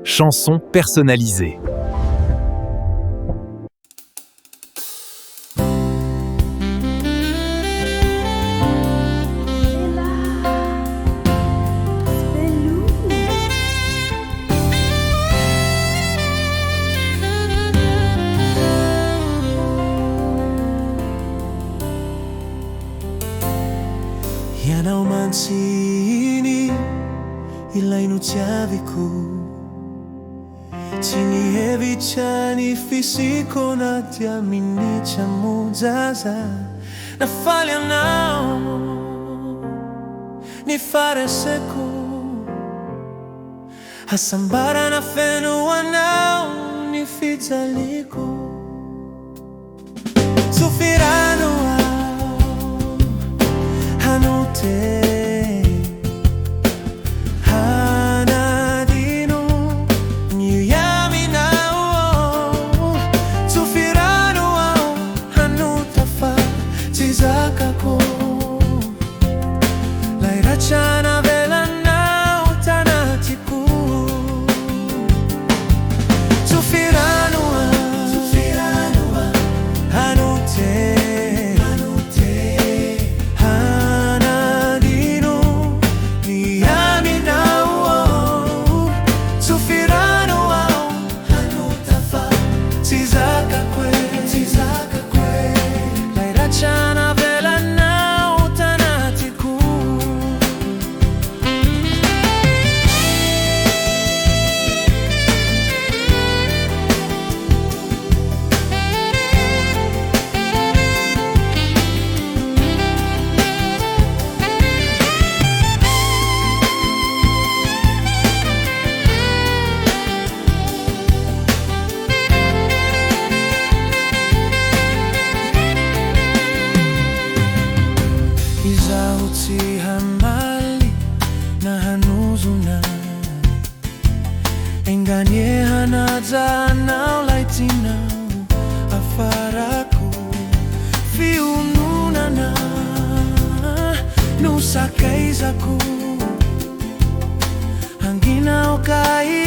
Chanson personnalisée. Ianao mansiny ilay notiaviko, tsy nihevitra ny fisiko na dia minitra monjaza. Nafaly anao ny fareseko, hasambarana feno anao ny fijaliko. Sofirano Lairachana velanao tanatiku, Sufiranua Hanute Hanadino Niyaminao, Sufiranua Hanutafa Tizaka kwe Lairachana velanao tanatiku. Izaho tsy hamaly na hanozona, enganie hanajanao lay tinao afarako. Fiononana no sakaizako, hanginao kai